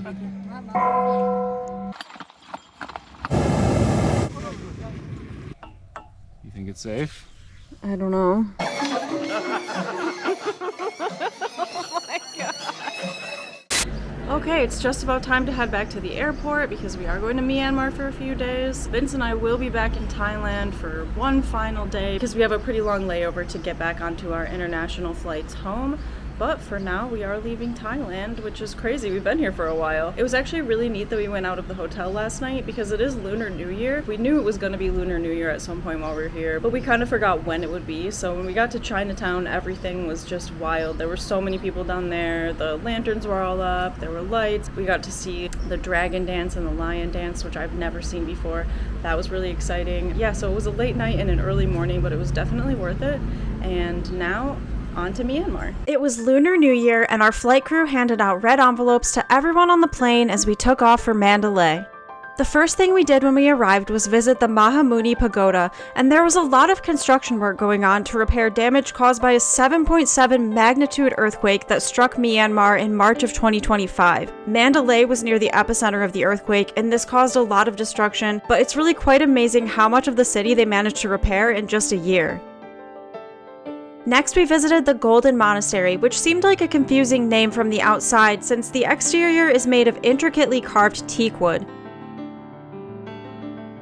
You think it's safe? I don't know. Okay, it's just about time to head back to the airport because we are going to Myanmar for a few days. Vince and I will be back in Thailand for one final day because we have a pretty long layover to get back onto our international flights home. But for now, we are leaving Thailand, which is crazy. We've been here for a while. It was actually really neat that we went out of the hotel last night because it is Lunar New Year. We knew it was going to be Lunar New Year at some point while we were here, but we kind of forgot when it would be. So when we got to Chinatown, everything was just wild. There were so many people down there. The lanterns were all up. There were lights. We got to see the dragon dance and the lion dance, which I've never seen before. That was really exciting. Yeah, so it was a late night and an early morning, but it was definitely worth it. And now, on to Myanmar. It was Lunar New Year, and our flight crew handed out red envelopes to everyone on the plane as we took off for Mandalay. The first thing we did when we arrived was visit the Mahamuni Pagoda, and there was a lot of construction work going on to repair damage caused by a 7.7 magnitude earthquake that struck Myanmar in March of 2025. Mandalay was near the epicenter of the earthquake, and this caused a lot of destruction, but it's really quite amazing how much of the city they managed to repair in just a year. Next, we visited the Golden Monastery, which seemed like a confusing name from the outside since the exterior is made of intricately carved teak wood.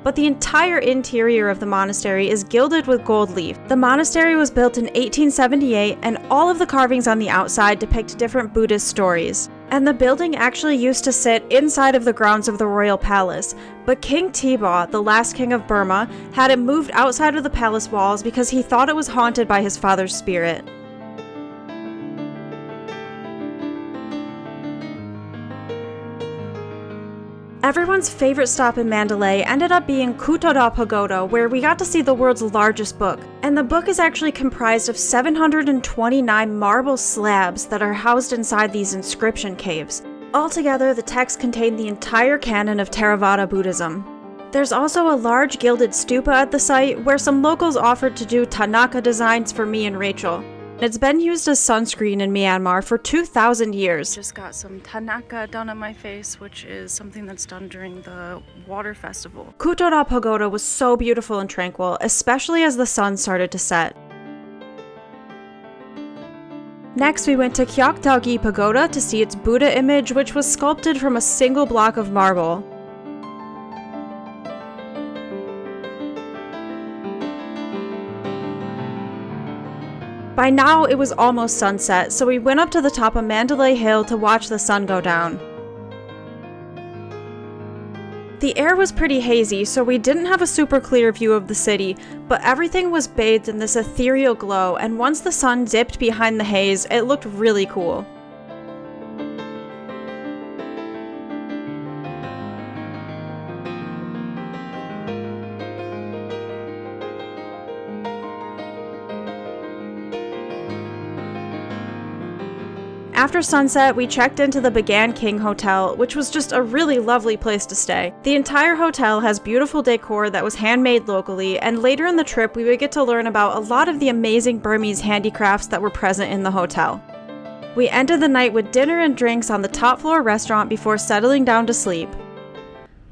But the entire interior of the monastery is gilded with gold leaf. The monastery was built in 1878, and all of the carvings on the outside depict different Buddhist stories. And the building actually used to sit inside of the grounds of the royal palace, but King Thibaw, the last king of Burma, had it moved outside of the palace walls because he thought it was haunted by his father's spirit. Everyone's favorite stop in Mandalay ended up being Kutoda Pagoda, where we got to see the world's largest book. And the book is actually comprised of 729 marble slabs that are housed inside these inscription caves. Altogether, the text contained the entire canon of Theravada Buddhism. There's also a large gilded stupa at the site where some locals offered to do Tanaka designs for me and Rachel. It's been used as sunscreen in Myanmar for 2,000 years. Just got some Tanaka done on my face, which is something that's done during the water festival. Kutoda Pagoda was so beautiful and tranquil, especially as the sun started to set. Next, we went to Kyaktagi Pagoda to see its Buddha image, which was sculpted from a single block of marble. By now, it was almost sunset, so we went up to the top of Mandalay Hill to watch the sun go down. The air was pretty hazy, so we didn't have a super clear view of the city, but everything was bathed in this ethereal glow, and once the sun dipped behind the haze, it looked really cool. After sunset, we checked into the Bagan King Hotel, which was just a really lovely place to stay. The entire hotel has beautiful decor that was handmade locally, and later in the trip we would get to learn about a lot of the amazing Burmese handicrafts that were present in the hotel. We ended the night with dinner and drinks on the top floor restaurant before settling down to sleep.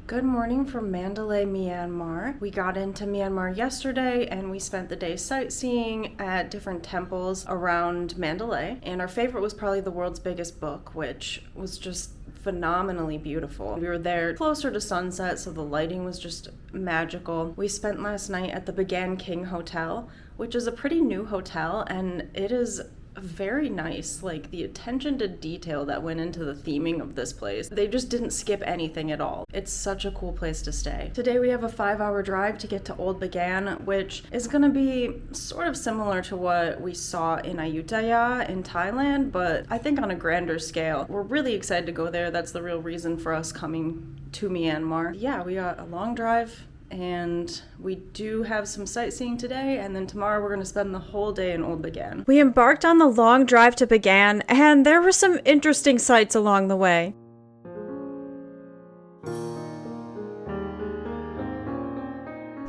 Good morning from Mandalay, Myanmar. We got into Myanmar yesterday and we spent the day sightseeing at different temples around Mandalay. And our favorite was probably the world's biggest book, which was just phenomenally beautiful. We were there closer to sunset, so the lighting was just magical. We spent last night at the Bagan King Hotel, which is a pretty new hotel, and it is very nice. Like, the attention to detail that went into the theming of this place. They just didn't skip anything at all. It's such a cool place to stay. Today we have a 5-hour drive to get to Old Bagan, which is gonna be sort of similar to what we saw in Ayutthaya in Thailand, but I think on a grander scale. We're really excited to go there. That's the real reason for us coming to Myanmar. Yeah, we got a long drive, and we do have some sightseeing today, and then tomorrow we're going to spend the whole day in Old Bagan. We embarked on the long drive to Bagan, and there were some interesting sights along the way.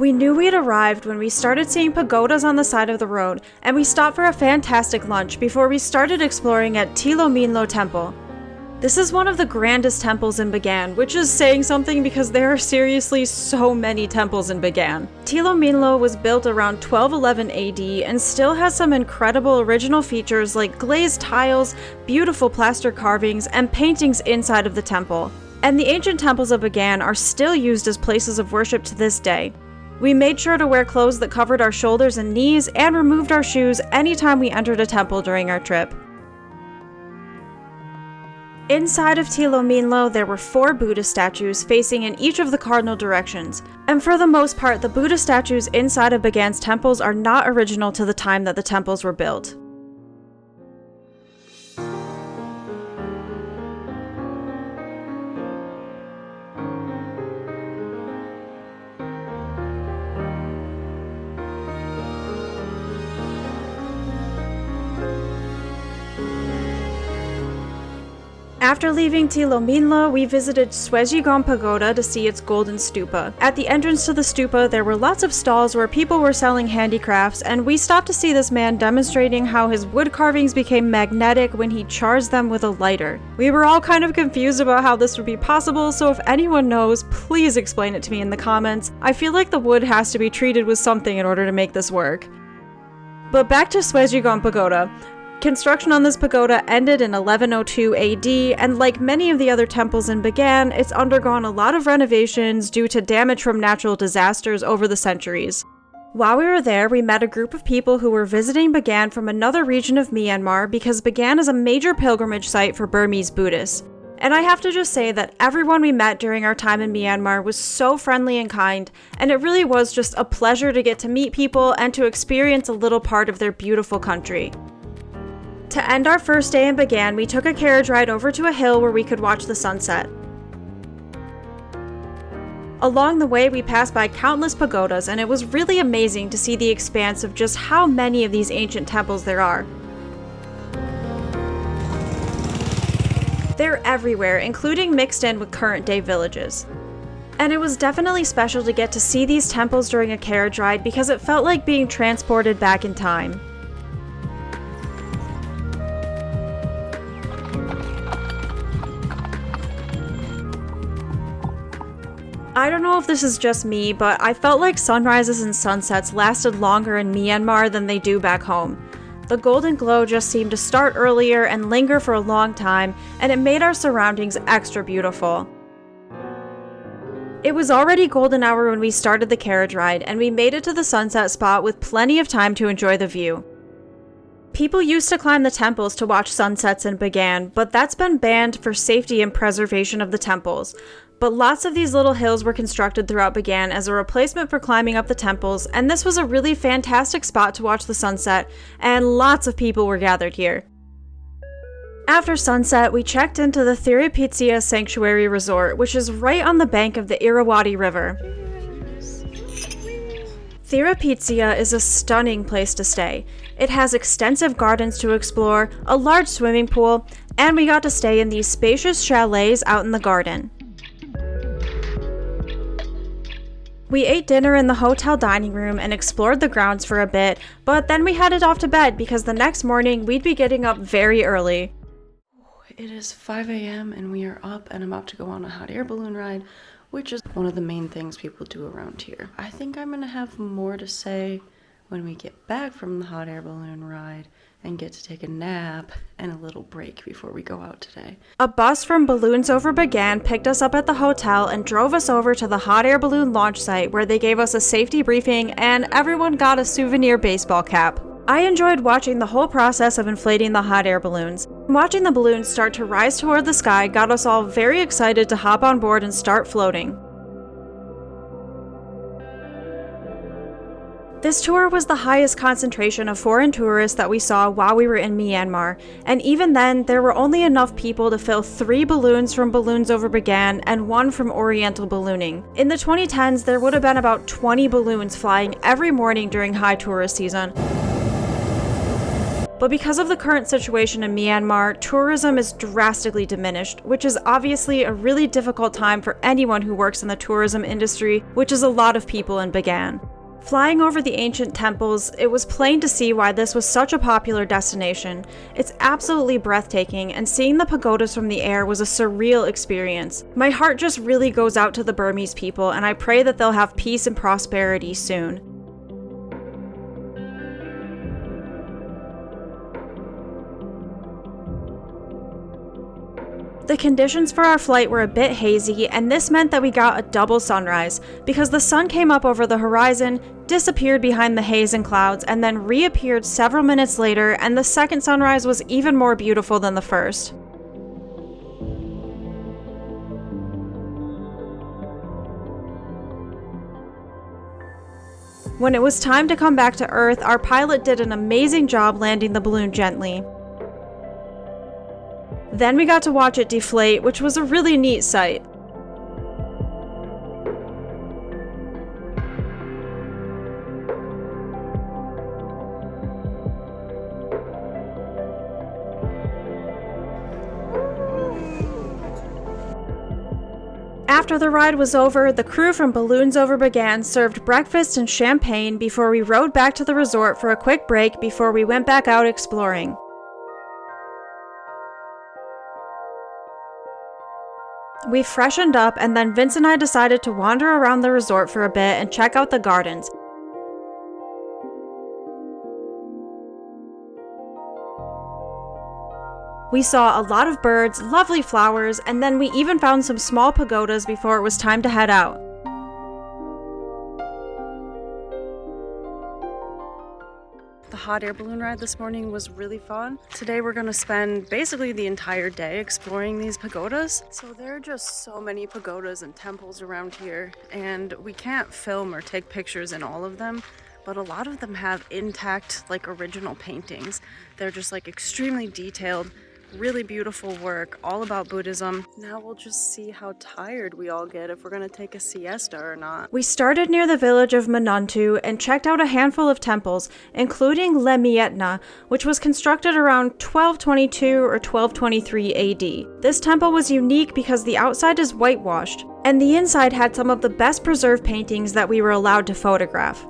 We knew we had arrived when we started seeing pagodas on the side of the road, and we stopped for a fantastic lunch before we started exploring at Tilominlo Temple. This is one of the grandest temples in Bagan, which is saying something because there are seriously so many temples in Bagan. Tilominlo was built around 1211 AD and still has some incredible original features like glazed tiles, beautiful plaster carvings, and paintings inside of the temple. And the ancient temples of Bagan are still used as places of worship to this day. We made sure to wear clothes that covered our shoulders and knees and removed our shoes anytime we entered a temple during our trip. Inside of Tilominlo, there were 4 Buddha statues facing in each of the cardinal directions, and for the most part, the Buddha statues inside of Bagan's temples are not original to the time that the temples were built. After leaving Tilominlo, we visited Swejigon Pagoda to see its golden stupa. At the entrance to the stupa, there were lots of stalls where people were selling handicrafts, and we stopped to see this man demonstrating how his wood carvings became magnetic when he charged them with a lighter. We were all kind of confused about how this would be possible, so if anyone knows, please explain it to me in the comments. I feel like the wood has to be treated with something in order to make this work. But back to Swejigon Pagoda. Construction on this pagoda ended in 1102 AD, and like many of the other temples in Bagan, it's undergone a lot of renovations due to damage from natural disasters over the centuries. While we were there, we met a group of people who were visiting Bagan from another region of Myanmar because Bagan is a major pilgrimage site for Burmese Buddhists. And I have to just say that everyone we met during our time in Myanmar was so friendly and kind, and it really was just a pleasure to get to meet people and to experience a little part of their beautiful country. To end our first day in Bagan, we took a carriage ride over to a hill where we could watch the sunset. Along the way, we passed by countless pagodas, and it was really amazing to see the expanse of just how many of these ancient temples there are. They're everywhere, including mixed in with current-day villages. And it was definitely special to get to see these temples during a carriage ride because it felt like being transported back in time. I don't know if this is just me, but I felt like sunrises and sunsets lasted longer in Myanmar than they do back home. The golden glow just seemed to start earlier and linger for a long time, and it made our surroundings extra beautiful. It was already golden hour when we started the carriage ride, and we made it to the sunset spot with plenty of time to enjoy the view. People used to climb the temples to watch sunsets in Bagan, but that's been banned for safety and preservation of the temples. But lots of these little hills were constructed throughout Bagan as a replacement for climbing up the temples, and this was a really fantastic spot to watch the sunset, and lots of people were gathered here. After sunset, we checked into the Thirupitsia Sanctuary Resort, which is right on the bank of the Irrawaddy River. Thirupitsia is a stunning place to stay. It has extensive gardens to explore, a large swimming pool, and we got to stay in these spacious chalets out in the garden. We ate dinner in the hotel dining room and explored the grounds for a bit, but then we headed off to bed because the next morning we'd be getting up very early. It is 5 a.m. and we are up and about to go on a hot air balloon ride, which is one of the main things people do around here. I think I'm gonna have more to say when we get back from the hot air balloon ride and get to take a nap and a little break before we go out today. A bus from Balloons Over Bagan picked us up at the hotel and drove us over to the hot air balloon launch site where they gave us a safety briefing and everyone got a souvenir baseball cap. I enjoyed watching the whole process of inflating the hot air balloons. Watching the balloons start to rise toward the sky got us all very excited to hop on board and start floating. This tour was the highest concentration of foreign tourists that we saw while we were in Myanmar, and even then, there were only enough people to fill 3 balloons from Balloons Over Bagan and 1 from Oriental Ballooning. In the 2010s, there would have been about 20 balloons flying every morning during high tourist season. But because of the current situation in Myanmar, tourism is drastically diminished, which is obviously a really difficult time for anyone who works in the tourism industry, which is a lot of people in Bagan. Flying over the ancient temples, it was plain to see why this was such a popular destination. It's absolutely breathtaking, and seeing the pagodas from the air was a surreal experience. My heart just really goes out to the Burmese people, and I pray that they'll have peace and prosperity soon. The conditions for our flight were a bit hazy, and this meant that we got a double sunrise, because the sun came up over the horizon, disappeared behind the haze and clouds, and then reappeared several minutes later, and the second sunrise was even more beautiful than the first. When it was time to come back to Earth, our pilot did an amazing job landing the balloon gently. Then we got to watch it deflate, which was a really neat sight. After the ride was over, the crew from Balloons Over Bagan served breakfast and champagne before we rode back to the resort for a quick break before we went back out exploring. We freshened up, and then Vince and I decided to wander around the resort for a bit and check out the gardens. We saw a lot of birds, lovely flowers, and then we even found some small pagodas before it was time to head out. The hot air balloon ride this morning was really fun. Today we're gonna spend basically the entire day exploring these pagodas. So there are just so many pagodas and temples around here, and we can't film or take pictures in all of them, but a lot of them have intact, like, original paintings. They're just like extremely detailed, really beautiful work, all about Buddhism. Now we'll just see how tired we all get, if we're gonna take a siesta or not. We started near the village of Manuntu and checked out a handful of temples, including Le Mietna, which was constructed around 1222 or 1223 AD. This temple was unique because the outside is whitewashed, and the inside had some of the best preserved paintings that we were allowed to photograph.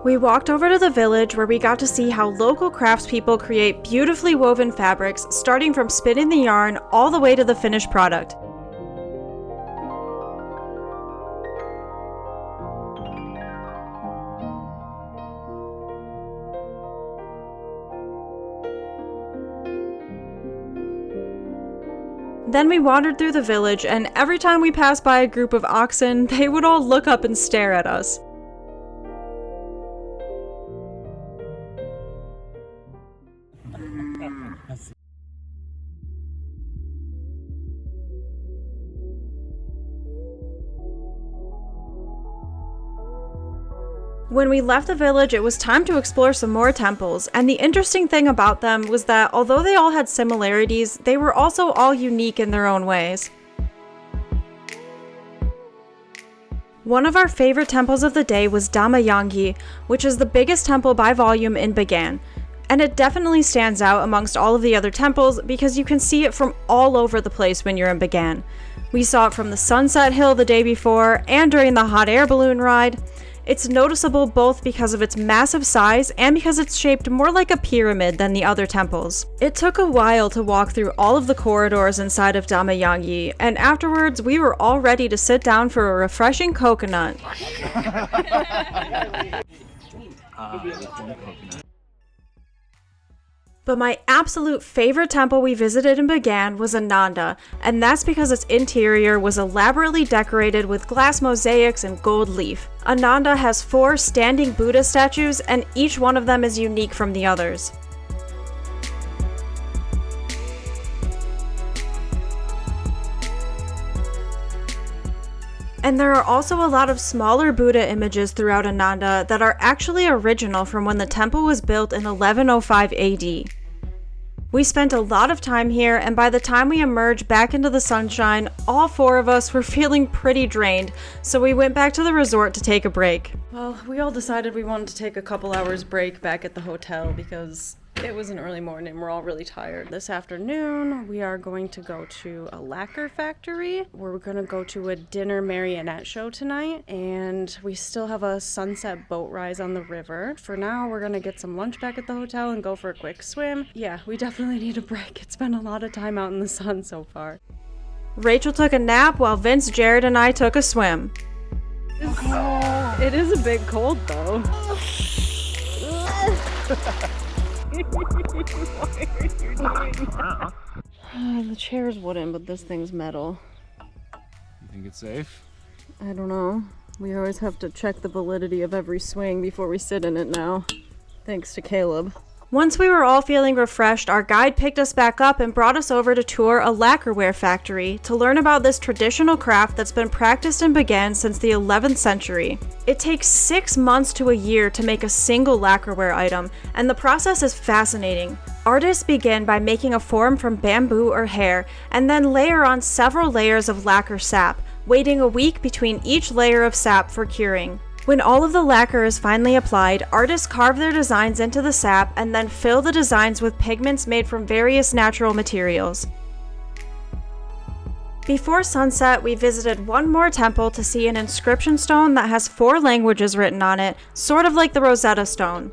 We walked over to the village where we got to see how local craftspeople create beautifully woven fabrics, starting from spinning the yarn all the way to the finished product. Then we wandered through the village, and every time we passed by a group of oxen, they would all look up and stare at us. When we left the village, it was time to explore some more temples, and the interesting thing about them was that although they all had similarities, they were also all unique in their own ways. One of our favorite temples of the day was Dhammayangyi, which is the biggest temple by volume in Bagan, and it definitely stands out amongst all of the other temples because you can see it from all over the place when you're in Bagan. We saw it from the Sunset Hill the day before and during the hot air balloon ride. It's noticeable both because of its massive size and because it's shaped more like a pyramid than the other temples. It took a while to walk through all of the corridors inside of Dhammayangyi, and afterwards we were all ready to sit down for a refreshing coconut. But my absolute favorite temple we visited in Bagan was Ananda, and that's because its interior was elaborately decorated with glass mosaics and gold leaf. Ananda has 4 standing Buddha statues, and each one of them is unique from the others. And there are also a lot of smaller Buddha images throughout Ananda that are actually original from when the temple was built in 1105 AD. We spent a lot of time here, and by the time we emerged back into the sunshine, all 4 of us were feeling pretty drained, so we went back to the resort to take a break. Well, we all decided we wanted to take a couple hours break back at the hotel because It was an early morning. We're all really tired. This afternoon, we are going to go to a lacquer factory. We're going to go to a dinner marionette show tonight, and we still have a sunset boat ride on the river. For now, we're going to get some lunch back at the hotel and go for a quick swim. Yeah, we definitely need a break. It's been a lot of time out in the sun so far. Rachel took a nap while Vince, Jared, and I took a swim. It is a big cold, though. Why are you doing that? The chair's wooden, but this thing's metal. You think it's safe? I don't know. We always have to check the validity of every swing before we sit in it now. Thanks to Caleb. Once we were all feeling refreshed, our guide picked us back up and brought us over to tour a lacquerware factory to learn about this traditional craft that's been practiced in Bagan since the 11th century. It takes 6 months to a year to make a single lacquerware item, and the process is fascinating. Artists begin by making a form from bamboo or hair, and then layer on several layers of lacquer sap, waiting a week between each layer of sap for curing. When all of the lacquer is finally applied, artists carve their designs into the sap and then fill the designs with pigments made from various natural materials. Before sunset, we visited one more temple to see an inscription stone that has 4 languages written on it, sort of like the Rosetta Stone.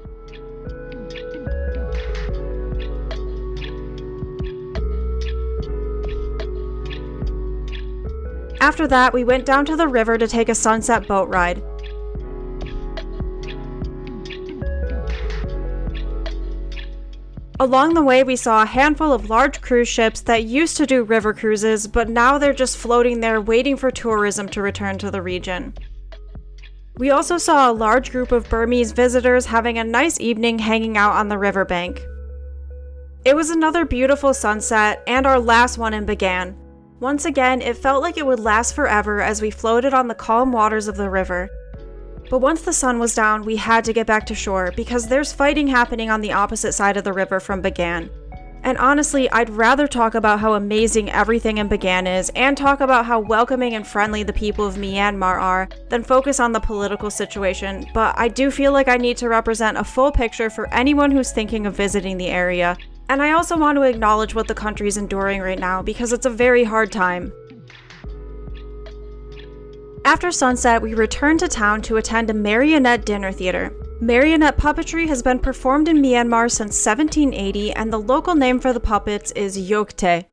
After that, we went down to the river to take a sunset boat ride. Along the way, we saw a handful of large cruise ships that used to do river cruises, but now they're just floating there waiting for tourism to return to the region. We also saw a large group of Burmese visitors having a nice evening hanging out on the riverbank. It was another beautiful sunset, and our last one in Bagan. Once again, it felt like it would last forever as we floated on the calm waters of the river. But once the sun was down, we had to get back to shore because there's fighting happening on the opposite side of the river from Bagan. And honestly, I'd rather talk about how amazing everything in Bagan is and talk about how welcoming and friendly the people of Myanmar are than focus on the political situation, but I do feel like I need to represent a full picture for anyone who's thinking of visiting the area. And I also want to acknowledge what the country's enduring right now because it's a very hard time. After sunset, we returned to town to attend a marionette dinner theater. Marionette puppetry has been performed in Myanmar since 1780, and the local name for the puppets is Yokte.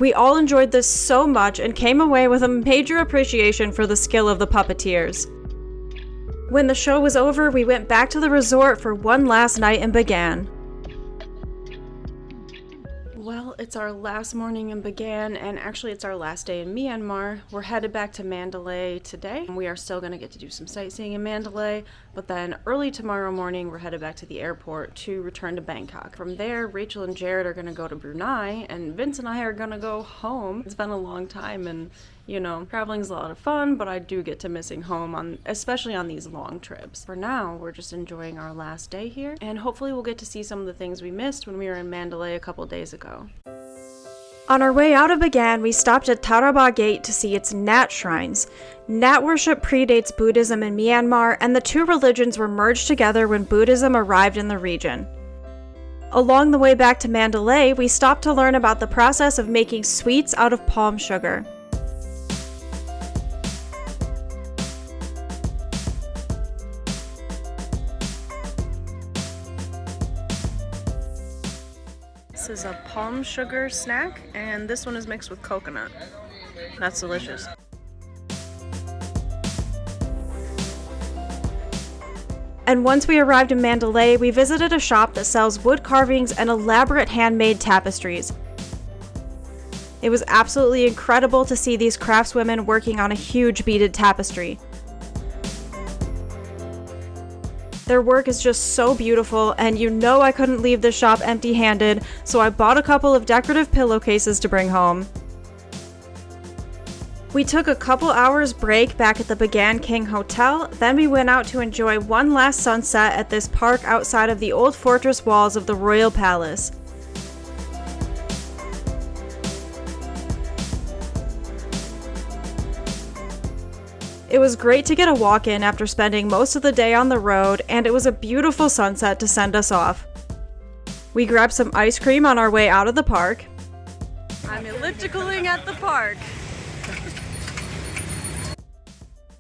We all enjoyed this so much and came away with a major appreciation for the skill of the puppeteers. When the show was over, we went back to the resort for one last night in Bagan. Well, it's our last morning in Bagan, and actually it's our last day in Myanmar. We're headed back to Mandalay today. We are still going to get to do some sightseeing in Mandalay, but then early tomorrow morning we're headed back to the airport to return to Bangkok. From there, Rachel and Jared are going to go to Brunei, and Vince and I are going to go home. It's been a long time, and you know, traveling's a lot of fun, but I do get to missing home, especially on these long trips. For now, we're just enjoying our last day here, and hopefully we'll get to see some of the things we missed when we were in Mandalay a couple days ago. On our way out of Bagan, we stopped at Taraba Gate to see its Nat shrines. Nat worship predates Buddhism in Myanmar, and the two religions were merged together when Buddhism arrived in the region. Along the way back to Mandalay, we stopped to learn about the process of making sweets out of palm sugar. This is a palm sugar snack, and this one is mixed with coconut. That's delicious. And once we arrived in Mandalay, we visited a shop that sells wood carvings and elaborate handmade tapestries. It was absolutely incredible to see these craftswomen working on a huge beaded tapestry. Their work is just so beautiful, and you know I couldn't leave this shop empty-handed, so I bought a couple of decorative pillowcases to bring home. We took a couple hours break back at the Bagan King Hotel, then we went out to enjoy one last sunset at this park outside of the old fortress walls of the Royal Palace. It was great to get a walk in after spending most of the day on the road, and it was a beautiful sunset to send us off. We grabbed some ice cream on our way out of the park. I'm ellipticaling at the park.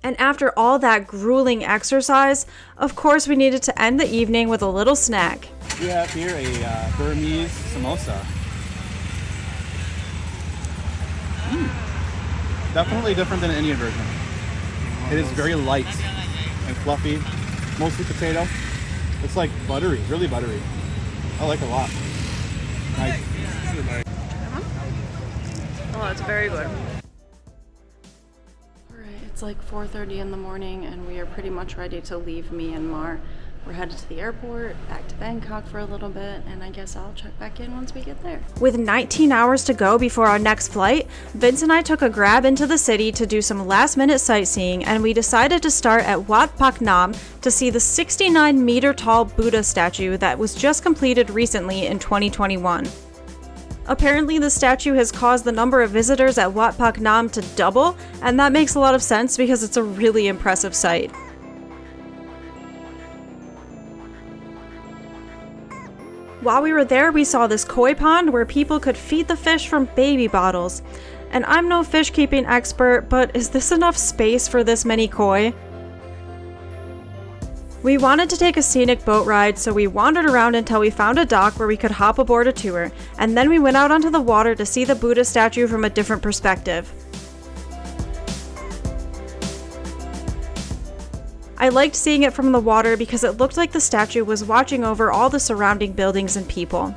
And after all that grueling exercise, of course we needed to end the evening with a little snack. We have here a Burmese samosa. Definitely different than an Indian version. It is very light and fluffy, mostly potato. It's like buttery, really buttery. I like it a lot. Nice. Oh, it's very good. Alright, it's like 4:30 in the morning and we are pretty much ready to leave Myanmar. We're headed to the airport, back to Bangkok for a little bit, and I guess I'll check back in once we get there. With 19 hours to go before our next flight, Vince and I took a grab into the city to do some last-minute sightseeing, and we decided to start at Wat Pak Nam to see the 69-meter-tall Buddha statue that was just completed recently in 2021. Apparently, the statue has caused the number of visitors at Wat Pak Nam to double, and that makes a lot of sense because it's a really impressive sight. While we were there, we saw this koi pond where people could feed the fish from baby bottles. And I'm no fish keeping expert, but is this enough space for this many koi? We wanted to take a scenic boat ride, so we wandered around until we found a dock where we could hop aboard a tour, and then we went out onto the water to see the Buddha statue from a different perspective. I liked seeing it from the water because it looked like the statue was watching over all the surrounding buildings and people.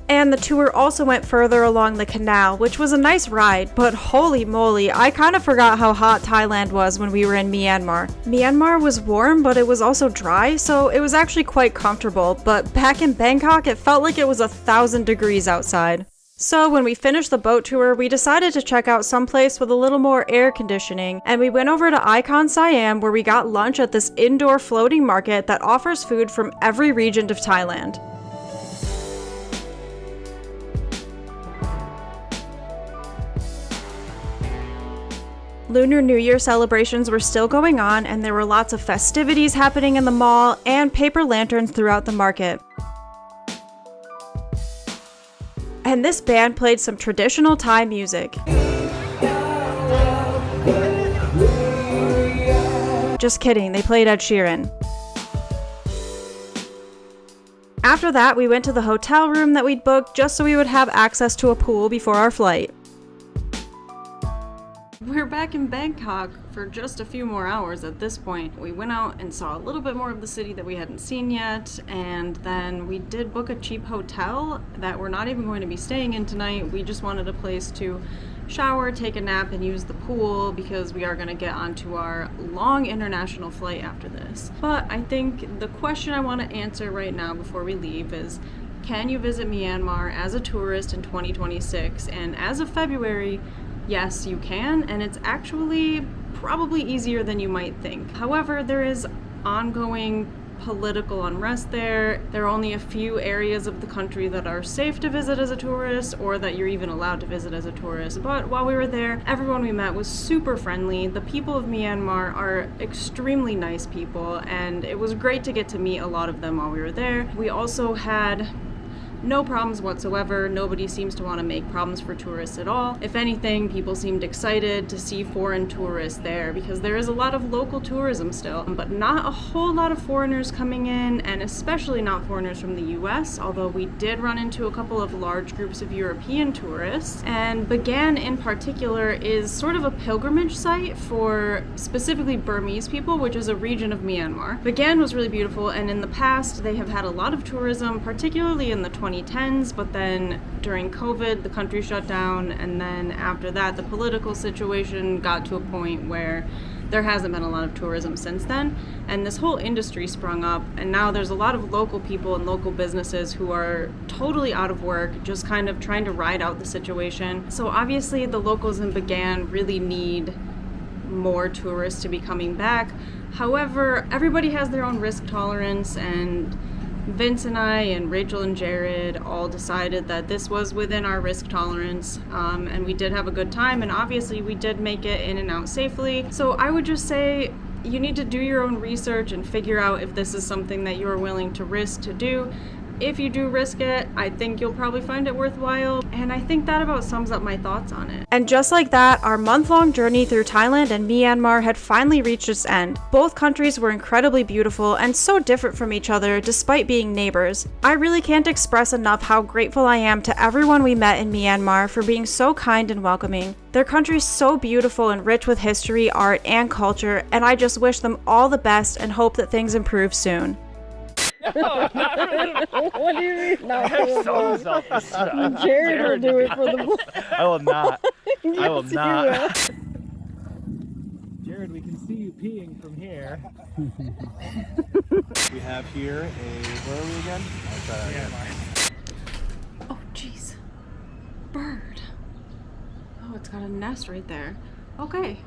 And the tour also went further along the canal, which was a nice ride, but holy moly, I kind of forgot how hot Thailand was when we were in Myanmar. Myanmar was warm, but it was also dry, so it was actually quite comfortable, but back in Bangkok, it felt like it was 1,000 degrees outside. So when we finished the boat tour, we decided to check out someplace with a little more air conditioning, and we went over to Icon Siam where we got lunch at this indoor floating market that offers food from every region of Thailand. Lunar New Year celebrations were still going on, and there were lots of festivities happening in the mall and paper lanterns throughout the market. And this band played some traditional Thai music. Just kidding, they played Ed Sheeran. After that, we went to the hotel room that we'd booked just so we would have access to a pool before our flight. We're back in Bangkok for just a few more hours at this point. We went out and saw a little bit more of the city that we hadn't seen yet, and then we did book a cheap hotel that we're not even going to be staying in tonight. We just wanted a place to shower, take a nap, and use the pool because we are going to get onto our long international flight after this. But I think the question I want to answer right now before we leave is, can you visit Myanmar as a tourist in 2026? And as of February, yes, you can, and it's actually probably easier than you might think. However, there is ongoing political unrest there. There are only a few areas of the country that are safe to visit as a tourist or that you're even allowed to visit as a tourist. But while we were there, everyone we met was super friendly. The people of Myanmar are extremely nice people, and it was great to get to meet a lot of them while we were there. We also had No problems whatsoever. Nobody seems to want to make problems for tourists at all. If anything, people seemed excited to see foreign tourists there because there is a lot of local tourism still, but not a whole lot of foreigners coming in, and especially not foreigners from the US, although we did run into a couple of large groups of European tourists. And Bagan in particular is sort of a pilgrimage site for specifically Burmese people, which is a region of Myanmar. Bagan was really beautiful, and in the past they have had a lot of tourism, particularly in the 2010s, but then during COVID the country shut down, and then after that the political situation got to a point where there hasn't been a lot of tourism since then, and this whole industry sprung up, and now there's a lot of local people and local businesses who are totally out of work, just kind of trying to ride out the situation. So obviously the locals in Bagan really need more tourists to be coming back. However, everybody has their own risk tolerance, and Vince and I and Rachel and Jared all decided that this was within our risk tolerance, and we did have a good time, and obviously we did make it in and out safely. So I would just say you need to do your own research and figure out if this is something that you're willing to risk to do. If you do risk it, I think you'll probably find it worthwhile, and I think that about sums up my thoughts on it. And just like that, our month-long journey through Thailand and Myanmar had finally reached its end. Both countries were incredibly beautiful and so different from each other despite being neighbors. I really can't express enough how grateful I am to everyone we met in Myanmar for being so kind and welcoming. Their country's so beautiful and rich with history, art, and culture, and I just wish them all the best and hope that things improve soon. No, not really. What do you mean? No, I'm so selfish. Jared will do it for the I will not. I will not. Jared, we can see you peeing from here. We have here where are we again? I'll try that again. Oh, jeez. Bird. Oh, it's got a nest right there. Okay.